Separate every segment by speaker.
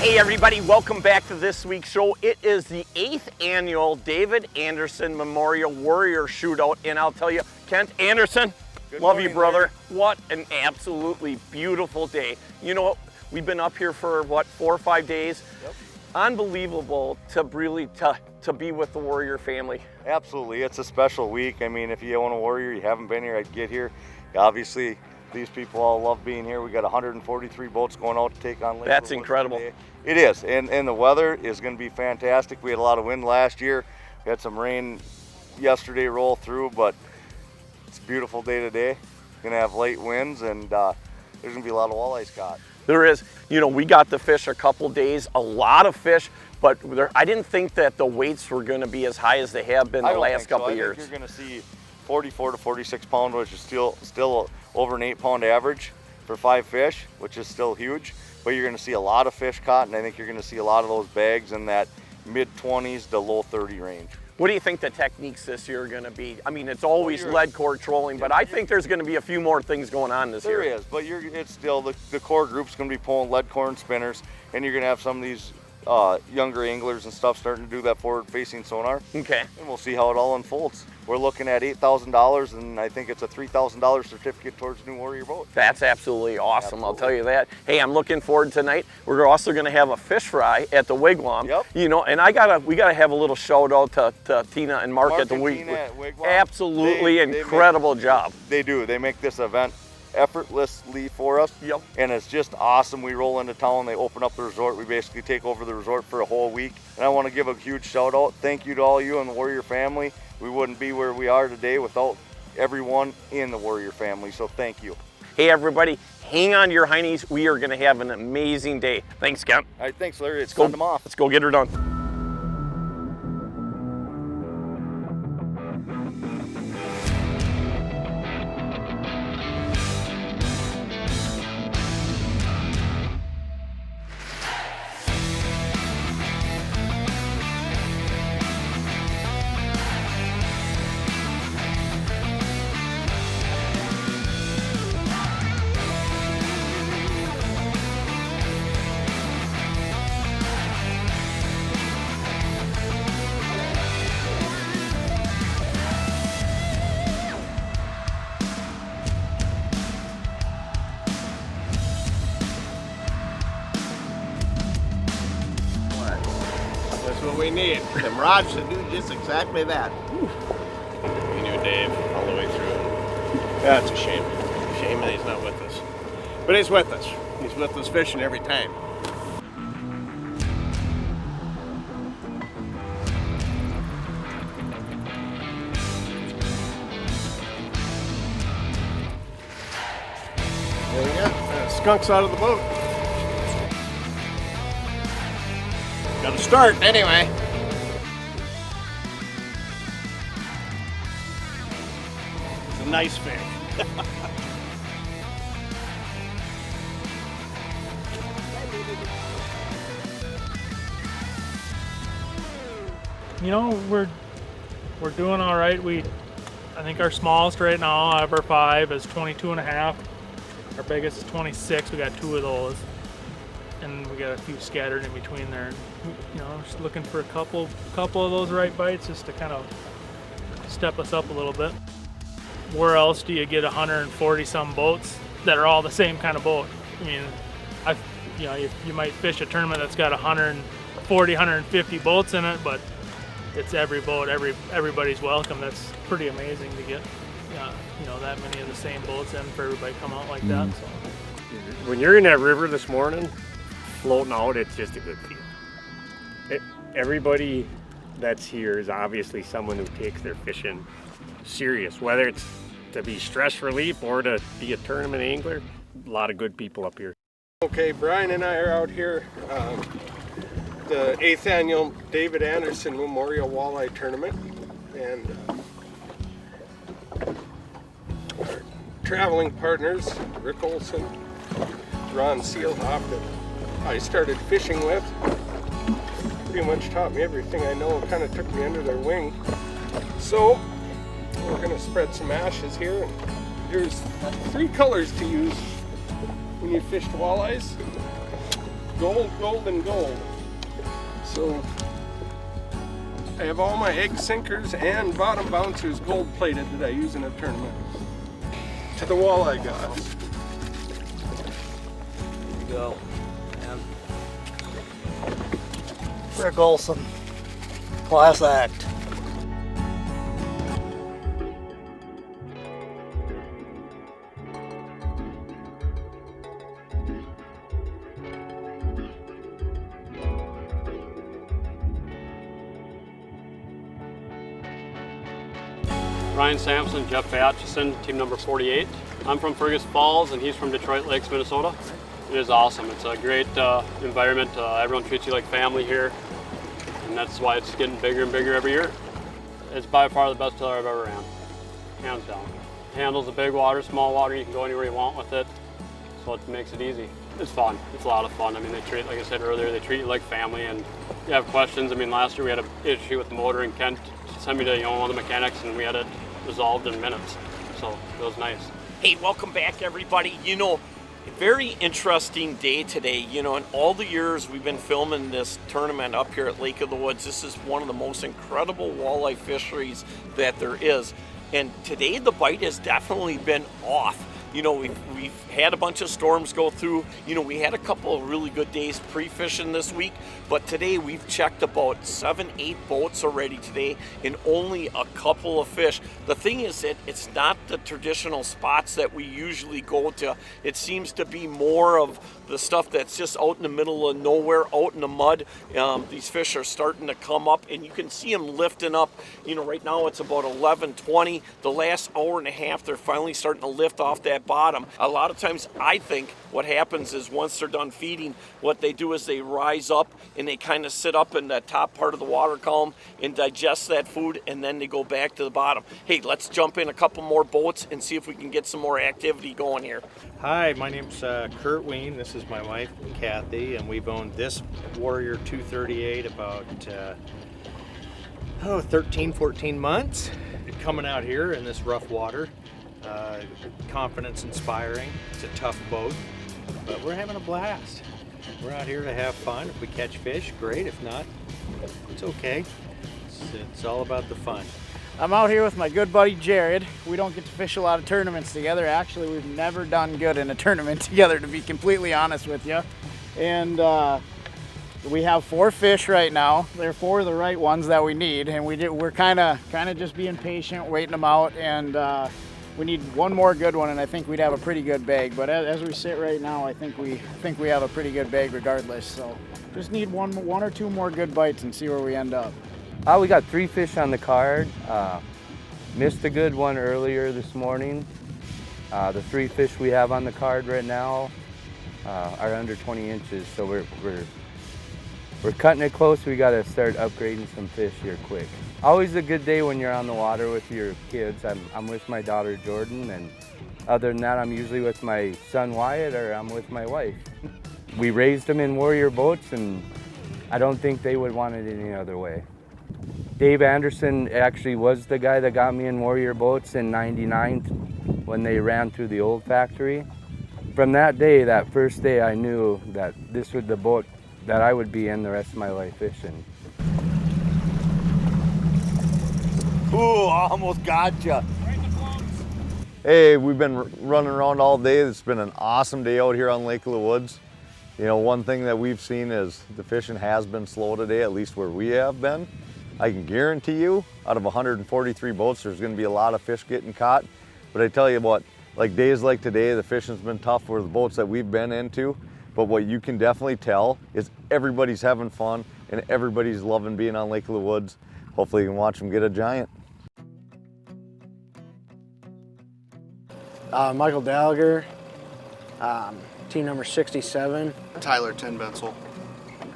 Speaker 1: Hey everybody, welcome back to this week's show. It is the 8th annual David Andersen Memorial Warrior Shootout, and I'll tell you, Kent Andersen, love you, brother. What an absolutely beautiful day. You know what? We've been up here for what, 4 or 5 days?
Speaker 2: Yep.
Speaker 1: Unbelievable to really to be with the Warrior family.
Speaker 2: Absolutely, it's a special week. I mean, if you own a Warrior, you haven't been here, I'd get here. Obviously, these people all love being here. We got 143 boats going out to take on Lake.
Speaker 1: That's incredible.
Speaker 2: Today. It is, and the weather is going to be fantastic. We had a lot of wind last year. We had some rain yesterday roll through, but it's a beautiful day today. Going to have light winds, and there's going to be a lot of walleyes caught.
Speaker 1: There is. You know, we got to fish a couple days, a lot of fish, but I didn't think that the weights were going to be as high as they have been the last couple of years.
Speaker 2: I think you're going to see 44 to 46 pound, which is still over an 8-pound average for 5 fish, which is still huge. But you're going to see a lot of fish caught, and I think you're going to see a lot of those bags in that mid-20s to low 30 range.
Speaker 1: What do you think the techniques this year are going to be? I mean, it's always lead core trolling, but I think there's going to be a few more things going on this year.
Speaker 2: There is, but it's still, the core group's going to be pulling lead core and spinners, and you're going to have some of these younger anglers and stuff starting to do that forward-facing sonar.
Speaker 1: Okay.
Speaker 2: And we'll see how it all unfolds. We're looking at $8,000, and I think it's a $3,000 certificate towards a new Warrior boat.
Speaker 1: That's absolutely awesome, absolutely. I'll tell you that. Hey, I'm looking forward tonight. We're also going to have a fish fry at the Wigwam. Yep. You know, and we gotta have a little shout out to Tina and Mark at the Wigwam. Absolutely incredible job.
Speaker 2: They do. They make this event effortlessly for us.
Speaker 1: Yep.
Speaker 2: And it's just awesome. We roll into town, they open up the resort, we basically take over the resort for a whole week. And I want to give a huge shout out, thank you to all you and the Warrior family. We wouldn't be where we are today without everyone in the Warrior family, so thank you.
Speaker 1: Hey everybody, hang on to your hineys. We are going to have an amazing day. Thanks, Kent.
Speaker 2: All right, thanks Larry. Let's send them off.
Speaker 1: Let's go get her done.
Speaker 3: What we need. Them rods to do just exactly that.
Speaker 4: We knew Dave all the way through.
Speaker 3: That's a shame. Shame that he's not with us. But he's with us. He's with us fishing every time. There we go. Skunk's out of the boat. Got to start anyway. It's a nice fish.
Speaker 5: You know, we're doing all right. I think our smallest right now out of our 5 is 22.5. Our biggest is 26. We got 2 of those. And we got a few scattered in between there. You know, just looking for a couple of those right bites just to kind of step us up a little bit. Where else do you get 140 some boats that are all the same kind of boat? I mean, you might fish a tournament that's got 140, 150 boats in it, but it's every boat, everybody's welcome. That's pretty amazing to get, that many of the same boats in for everybody to come out like that. So.
Speaker 4: When you're in that river this morning, floating out, it's just a good feel. Everybody that's here is obviously someone who takes their fishing serious, whether it's to be stress relief or to be a tournament angler. A lot of good people up here.
Speaker 3: Okay, Brian and I are out here, the 8th annual David Andersen Memorial Walleye Tournament, and our traveling partners, Rick Olson, Ron Seelhoff, that I started fishing with, pretty much taught me everything I know and kind of took me under their wing. So we're going to spread some ashes here, and there's 3 colors to use when you fish walleyes. gold, gold, and gold. So I have all my egg sinkers and bottom bouncers gold plated that I use in a tournament. To the walleye gods.
Speaker 6: There you go. And Rick Olson, class act.
Speaker 7: Ryan Sampson, Jeff Atchison, team number 48. I'm from Fergus Falls and he's from Detroit Lakes, Minnesota. It is awesome. It's a great environment. Everyone treats you like family here, and that's why it's getting bigger and bigger every year. It's by far the best tiller I've ever ran, hands down. Handles the big water, small water, you can go anywhere you want with it, so it makes it easy. It's fun. It's a lot of fun. I mean, they treat, like I said earlier, they treat you like family, and you have questions. I mean, last year we had an issue with the motor, and Kent sent me to one of the mechanics, and we had it resolved in minutes, so it was nice.
Speaker 1: Hey, welcome back, everybody. Very interesting day today. In all the years we've been filming this tournament up here at Lake of the Woods, this is one of the most incredible walleye fisheries that there is. And today the bite has definitely been off. We've had a bunch of storms go through. We had a couple of really good days pre-fishing this week, but today we've checked about 7-8 boats already today and only a couple of fish. The thing is that it's not the traditional spots that we usually go to. It seems to be more of the stuff that's just out in the middle of nowhere, out in the mud. These fish are starting to come up, and you can see them lifting up. Right now it's about 11:20. The last hour and a half, they're finally starting to lift off that bottom. A lot of times I think what happens is once they're done feeding, what they do is they rise up and they kind of sit up in the top part of the water column and digest that food, and then they go back to the bottom. Hey, let's jump in a couple more boats and see if we can get some more activity going here.
Speaker 8: Hi, my name's Kurt Ween. This is my wife, Kathy, and we've owned this Warrior 238 about 13, 14 months. Coming out here in this rough water, confidence inspiring. It's a tough boat, but we're having a blast. We're out here to have fun. If we catch fish, great. If not, it's okay. It's all about the fun.
Speaker 9: I'm out here with my good buddy Jared. We don't get to fish a lot of tournaments together. Actually, we've never done good in a tournament together, to be completely honest with you. And we have 4 fish right now. They're 4 of the right ones that we need, and we're kind of just being patient, waiting them out. And we need one more good one, and I think we'd have a pretty good bag. But as we sit right now, I think we have a pretty good bag regardless. So just need one or two more good bites and see where we end up.
Speaker 10: We got 3 fish on the card. Missed a good one earlier this morning. The 3 fish we have on the card right now are under 20 inches, so we're cutting it close. We got to start upgrading some fish here quick. Always a good day when you're on the water with your kids. I'm with my daughter Jordan, and other than that, I'm usually with my son Wyatt, or I'm with my wife. We raised them in Warrior boats, and I don't think they would want it any other way. Dave Andersen actually was the guy that got me in Warrior boats in '99 when they ran through the old factory. From that day, that first day, I knew that this was the boat that I would be in the rest of my life fishing.
Speaker 6: Ooh, almost gotcha.
Speaker 2: Hey, we've been running around all day. It's been an awesome day out here on Lake of the Woods. One thing that we've seen is the fishing has been slow today, at least where we have been. I can guarantee you, out of 143 boats, there's going to be a lot of fish getting caught. But I tell you what, like days like today, the fishing's been tough for the boats that we've been into. But what you can definitely tell is everybody's having fun and everybody's loving being on Lake of the Woods. Hopefully you can watch them get a giant.
Speaker 9: Michael Gallagher, team number 67.
Speaker 11: Tyler Tinbensel,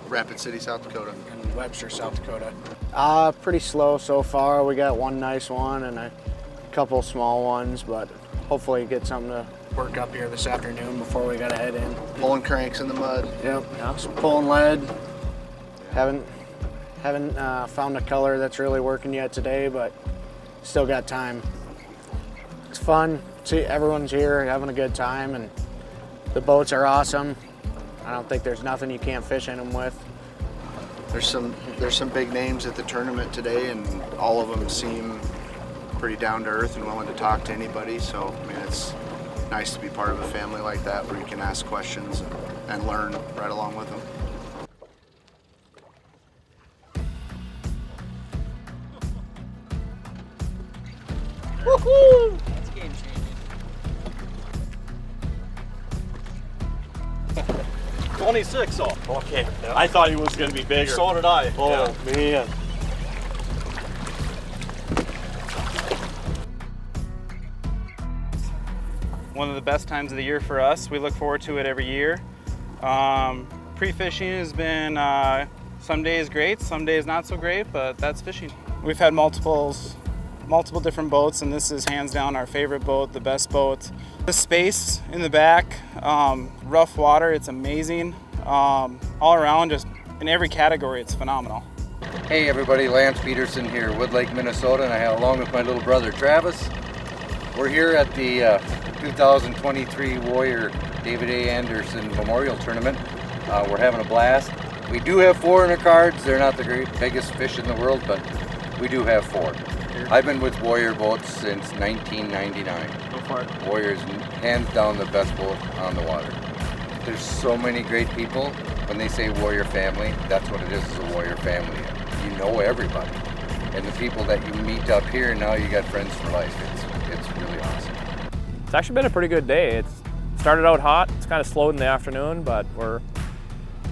Speaker 11: Rapid City, South Dakota.
Speaker 9: And Webster, South Dakota. Pretty slow so far. We got one nice one and a couple small ones, but hopefully get something to work up here this afternoon before we gotta head in.
Speaker 11: Pulling cranks in the mud.
Speaker 9: Yep, some pulling lead. Haven't found a color that's really working yet today, but still got time. It's fun. See, everyone's here having a good time, and the boats are awesome. I don't think there's nothing you can't fish in them with.
Speaker 11: There's some big names at the tournament today, and all of them seem pretty down to earth and willing to talk to anybody. So I mean, it's nice to be part of a family like that where you can ask questions and learn right along with them.
Speaker 9: Woohoo!
Speaker 12: That's game changing.
Speaker 1: 26, oh. Okay. I thought he was going to be bigger.
Speaker 12: So did I.
Speaker 1: Oh, man.
Speaker 13: One of the best times of the year for us. We look forward to it every year. Pre-fishing has been some days great, some days not so great, but that's fishing. We've had multiple different boats, and this is hands down our favorite boat, the best boat. The space in the back, rough water, it's amazing. All around, just in every category, it's phenomenal.
Speaker 14: Hey everybody, Lance Peterson here, Wood Lake, Minnesota, and along with my little brother Travis. We're here at the 2023 Warrior David Andersen Memorial Tournament. We're having a blast. We do have 4 in our cards. They're not the biggest fish in the world, but we do have 4. I've been with Warrior boats since 1999.
Speaker 1: Go for it.
Speaker 14: Warrior is hands down the best boat on the water. There's so many great people. When they say Warrior family, that's what it is a Warrior family. You know everybody. And the people that you meet up here, now you got friends for life. It's really awesome.
Speaker 15: It's actually been a pretty good day. It's started out hot. It's kind of slowed in the afternoon, but we're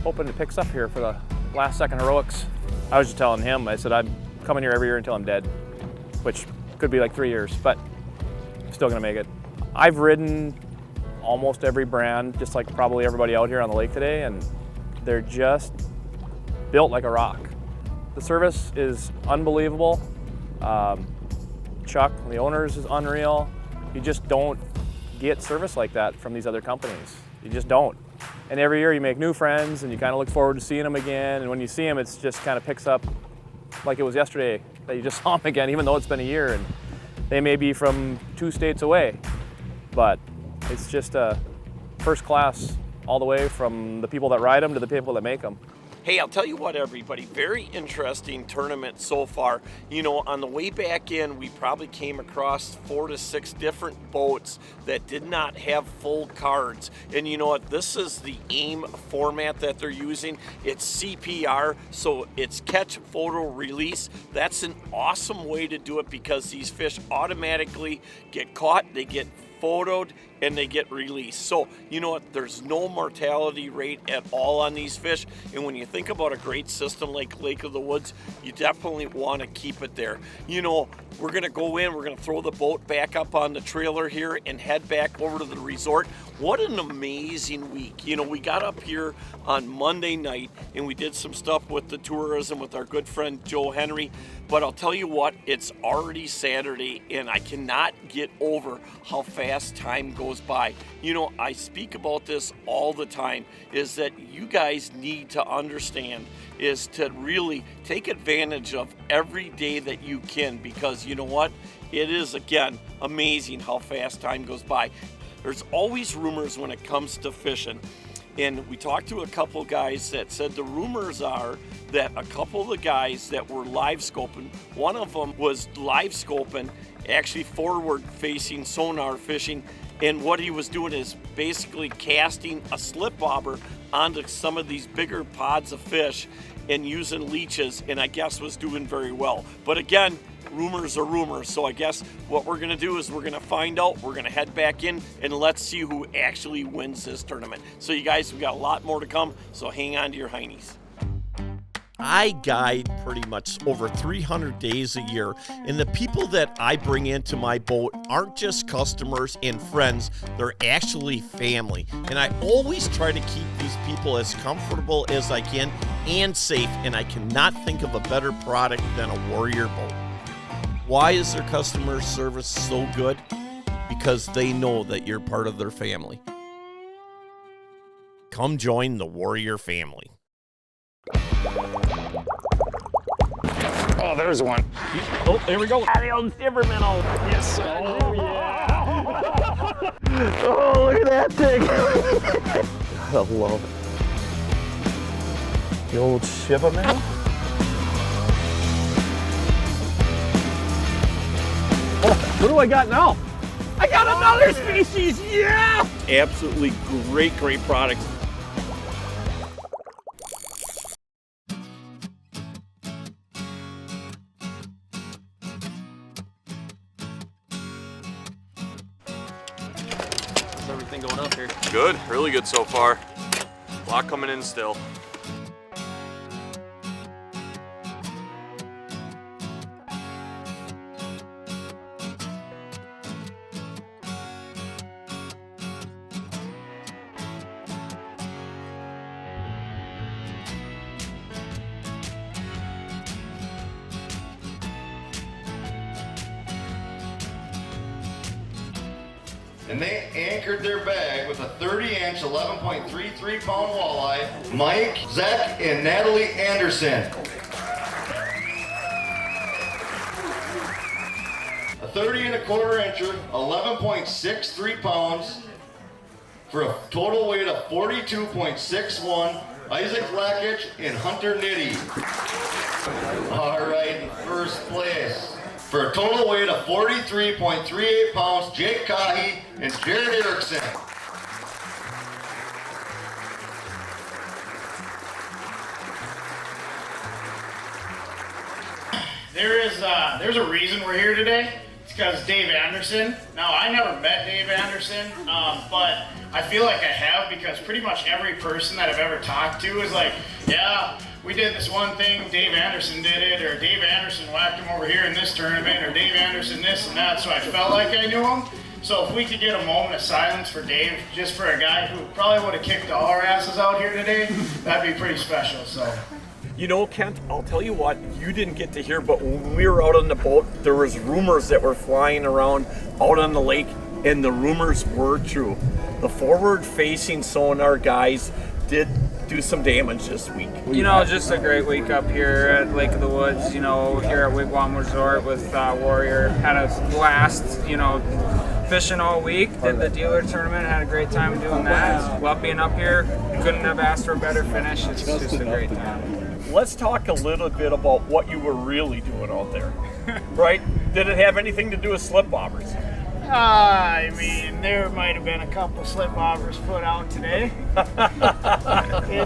Speaker 15: hoping it picks up here for the last second heroics. I was just telling him, I said, I'm coming here every year until I'm dead, which could be like 3 years, but I'm still gonna make it. I've ridden almost every brand, just like probably everybody out here on the lake today, and they're just built like a rock. The service is unbelievable. Chuck, the owners, is unreal. You just don't get service like that from these other companies. You just don't. And every year you make new friends and you kind of look forward to seeing them again. And when you see them, it's just kind of picks up like it was yesterday that you just saw them again, even though it's been a year. And they may be from 2 states away, but it's just first class all the way from the people that ride them to the people that make them.
Speaker 1: Hey, I'll tell you what, everybody, very interesting tournament so far. You know, on the way back in, we probably came across 4 to 6 different boats that did not have full cards. And you know what? This is the AIM format that they're using. It's CPR, so it's catch, photo, release. That's an awesome way to do it because these fish automatically get caught, they get photoed, and they get released. So you know what, there's no mortality rate at all on these fish, and when you think about a great system like Lake of the Woods, you definitely want to keep it there. You know, we're gonna go in, we're gonna throw the boat back up on the trailer here and head back over to the resort. What an amazing week. You know, we got up here on Monday night and we did some stuff with the tourism with our good friend Joe Henry, but I'll tell you what, it's already Saturday and I cannot get over how fast time goes by. You know, I speak about this all the time, is that you guys need to understand is to really take advantage of every day that you can, because you know what, it is again amazing how fast time goes by. There's always rumors when it comes to fishing, and we talked to a couple guys that said the rumors are that a couple of the guys that were live scoping, one of them was live scoping actually forward facing sonar fishing, and what he was doing is basically casting a slip bobber onto some of these bigger pods of fish and using leeches, and I guess was doing very well. But again, rumors are rumors, so I guess what we're gonna do is we're gonna find out, we're gonna head back in, and let's see who actually wins this tournament. So you guys, we got a lot more to come, so hang on to your heinies. I guide pretty much over 300 days a year, and the people that I bring into my boat aren't just customers and friends, they're actually family. And I always try to keep these people as comfortable as I can and safe, and I cannot think of a better product than a Warrior boat. Why is their customer service so good? Because they know that you're part of their family. Come join the Warrior family.
Speaker 9: Oh, there's one.
Speaker 1: Oh, there we go.
Speaker 9: The old silver minnow.
Speaker 1: Yes.
Speaker 9: Oh, yeah.
Speaker 1: Oh, look at that thing. I love it. The old Shiva man. Oh, what do I got now? I got another species, yeah! Absolutely great products.
Speaker 12: How's everything going up here?
Speaker 1: Good, really good so far. A lot coming in still.
Speaker 2: And they anchored their bag with a 30-inch, 11.33-pound walleye, Mike, Zach, and Natalie Anderson. A 30-and-a-quarter-incher, 11.63 pounds, for a total weight of 42.61, Isaac Lackich and Hunter Nitty. All right, in first place. For a total weight of 43.38 pounds, Jake Kahi and Jared Erickson.
Speaker 9: There's a reason we're here today. It's because Dave Andersen. Now, I never met Dave Andersen, but I feel like I have, because pretty much every person that I've ever talked to is like, yeah, we did this one thing, Dave Andersen did it, or Dave Andersen whacked him over here in this tournament, or Dave Andersen this and that, so I felt like I knew him. So if we could get a moment of silence for Dave, just for a guy who probably would have kicked all our asses out here today, that'd be pretty special. So.
Speaker 1: You know, Kent, I'll tell you what, you didn't get to hear, but when we were out on the boat, there was rumors that were flying around out on the lake, and the rumors were true. The forward-facing sonar guys did do some damage this week.
Speaker 16: You know, just a great week up here at Lake of the Woods, you know, here at Wigwam Resort with Warrior. Had a blast, you know, fishing all week. Did the dealer tournament, had a great time doing that. Love being up here. Couldn't have asked for a better finish. It's just a great time.
Speaker 1: Let's talk a little bit about what you were really doing out there, right? Did it have anything to do with slip bobbers?
Speaker 9: I mean, there might have been a couple slip bobbers put out today.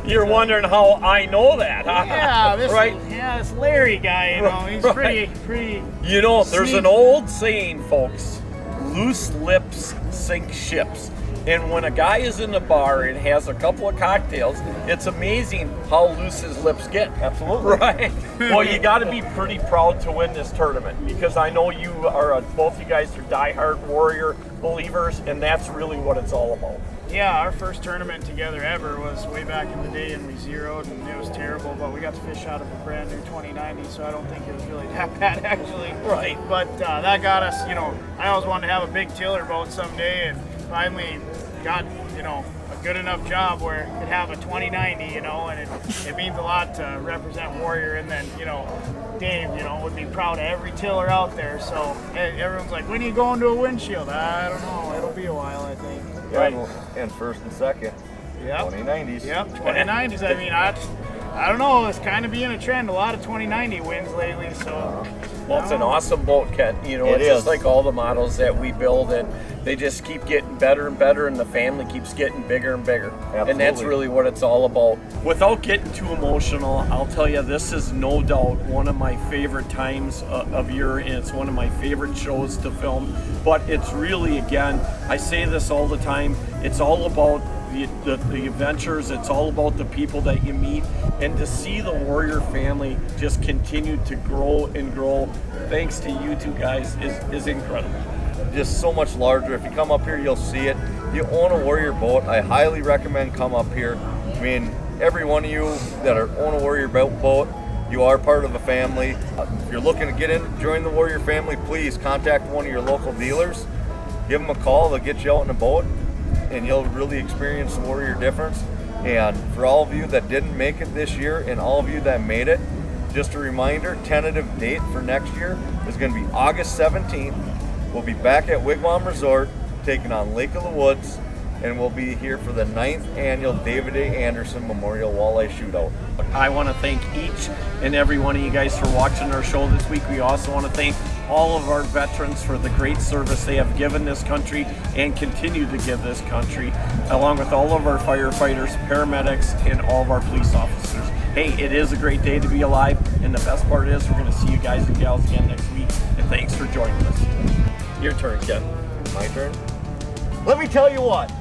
Speaker 1: You're wondering how I know that, huh?
Speaker 9: Yeah,
Speaker 1: this
Speaker 9: Larry guy, you know, he's pretty.
Speaker 1: You know, there's
Speaker 9: sneaky.
Speaker 1: an old saying, folks, loose lips sink ships. And when a guy is in the bar and has a couple of cocktails, it's amazing how loose his lips get.
Speaker 2: Absolutely.
Speaker 1: Right? Well, you got to be pretty proud to win this tournament, because I know you are, both you guys are diehard Warrior believers, and that's really what it's all about.
Speaker 9: Yeah, our first tournament together ever was way back in the day, and we zeroed, and it was terrible, but we got to fish out of a brand new 2090, so I don't think it was really that bad, actually.
Speaker 1: Right.
Speaker 9: But that got us, you know, I always wanted to have a big tiller boat someday, and finally got, you know, a good enough job where it could have a 2090, you know, and it means a lot to represent Warrior. And then, you know, Dave, you know, would be proud of every tiller out there. So everyone's like, when are you going to a windshield? I don't know. It'll be a while, I think.
Speaker 2: Right. And first and second.
Speaker 9: Yep.
Speaker 2: 2090s.
Speaker 9: Yep, 2090s. I mean, I don't know. It's kind of being a trend. A lot of 2090 wins lately, so.
Speaker 1: Well, it's an awesome boat, Kent. You know, it's just like all the models that we build, and they just keep getting better and better, and the family keeps getting bigger and bigger.
Speaker 2: Absolutely.
Speaker 1: And that's really what it's all about. Without getting too emotional, I'll tell you, this is no doubt one of my favorite times of year, and it's one of my favorite shows to film. But it's really, again, I say this all the time, it's all about the adventures, it's all about the people that you meet, and to see the Warrior family just continue to grow and grow thanks to you two guys is incredible.
Speaker 2: Just so much larger. If you come up here, you'll see it. If you own a Warrior boat, I highly recommend come up here. I mean, every one of you that own a Warrior boat, you are part of a family. If you're looking to get in, join the Warrior family, please contact one of your local dealers. Give them a call, they'll get you out in a boat, and you'll really experience the Warrior difference. And for all of you that didn't make it this year, and all of you that made it, just a reminder, tentative date for next year is going to be August 17th. We'll be back at Wigwam Resort, taking on Lake of the Woods. and we'll be here for the 9th annual David A. Andersen Memorial Walleye Shootout.
Speaker 1: I want to thank each and every one of you guys for watching our show this week. We also want to thank all of our veterans for the great service they have given this country and continue to give this country, along with all of our firefighters, paramedics, and all of our police officers. Hey, it is a great day to be alive, and the best part is we're going to see you guys and gals again next week, and thanks for joining us. Your turn, Ken.
Speaker 2: My turn?
Speaker 1: Let me tell you what.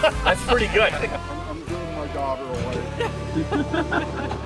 Speaker 1: That's pretty good.
Speaker 3: I'm giving my daughter away.